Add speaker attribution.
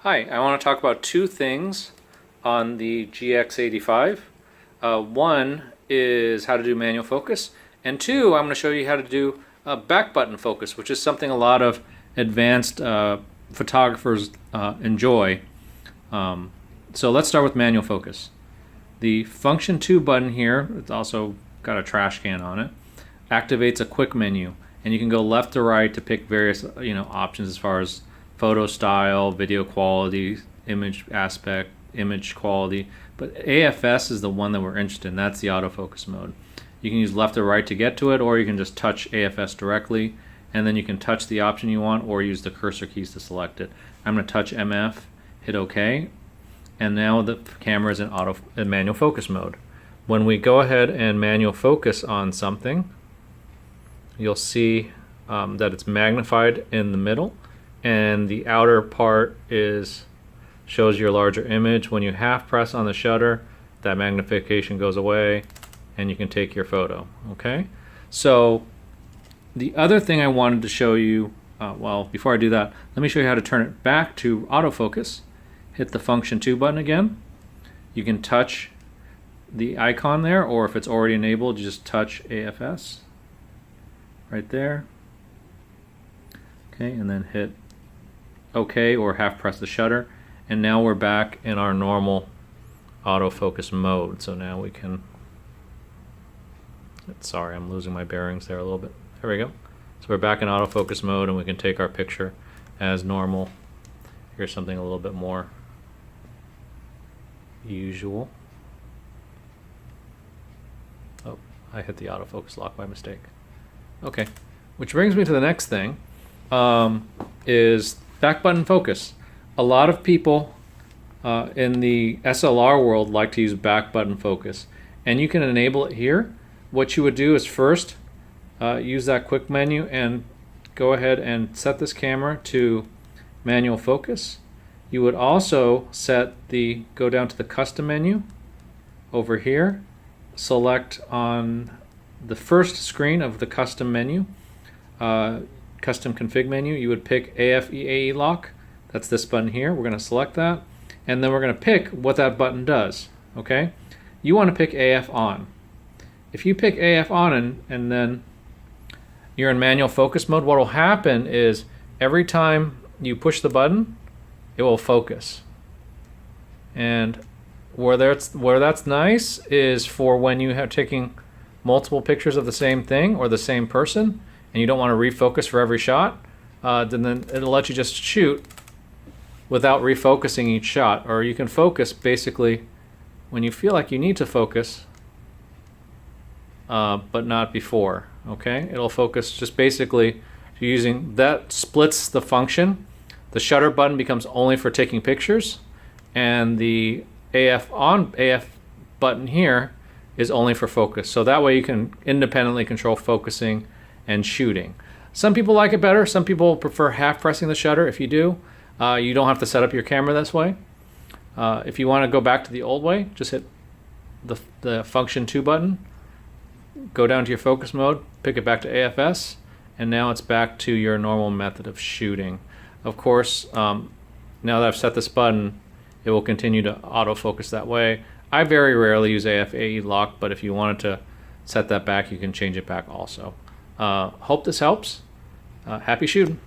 Speaker 1: Hi, I want to talk about two things on the Gx-85. One is how to do manual focus, and two, I'm going to show you how to do back button focus, which is something a lot of advanced photographers enjoy. So let's start with manual focus. The function 2 button here, it's also got a trash can on it, activates a quick menu, and you can go left to right to pick various options as far as photo style, video quality, image aspect, image quality, but AFS is the one that we're interested in. That's the autofocus mode. You can use left or right to get to it, or you can just touch AFS directly, and then you can touch the option you want or use the cursor keys to select it. I'm going to touch MF, hit OK, and now the camera is in manual focus mode. When we go ahead and manual focus on something, you'll see that it's magnified in the middle, and the outer part shows your larger image. When you half press on the shutter, that magnification goes away and you can take your photo. Okay, so the other thing I wanted to show you, well, before I do that, let me show you how to turn it back to autofocus. Hit the function 2 button again. You can touch the icon there, or if it's already enabled, you just touch AFS right there. Okay, and then hit OK or half press the shutter, and now we're back in our normal autofocus mode. So now we can, sorry, I'm losing my bearings there a little bit. There we go. So we're back in autofocus mode and we can take our picture as normal. Here's something a little bit more usual. Oh, I hit the autofocus lock by mistake. Okay, which brings me to the next thing, is back button focus. A lot of people in the SLR world like to use back button focus, and you can enable it here. What you would do is first use that quick menu and go ahead and set this camera to manual focus. You would also go down to the custom menu over here, select on the first screen of the custom menu, custom config menu, you would pick AF/EAE lock. That's this button here. We're going to select that, and then we're going to pick what that button does. Okay, you want to pick AF on. If you pick AF on and then you're in manual focus mode, what will happen is every time you push the button, it will focus. And where that's nice is for when you have taking multiple pictures of the same thing or the same person, and you don't want to refocus for every shot, then it'll let you just shoot without refocusing each shot. Or you can focus basically when you feel like you need to focus, but not before. Okay, it'll focus just basically using that. Splits the function. The shutter button becomes only for taking pictures, and the AF button here is only for focus. So that way you can independently control focusing and shooting. Some people like it better. Some people prefer half pressing the shutter. If you do, you don't have to set up your camera this way. If you want to go back to the old way, just hit the function 2 button, go down to your focus mode, pick it back to AFS, and now it's back to your normal method of shooting. Of course, now that I've set this button, it will continue to autofocus that way. I very rarely use AF/AE lock, but if you wanted to set that back, you can change it back also. Hope this helps. Happy shooting.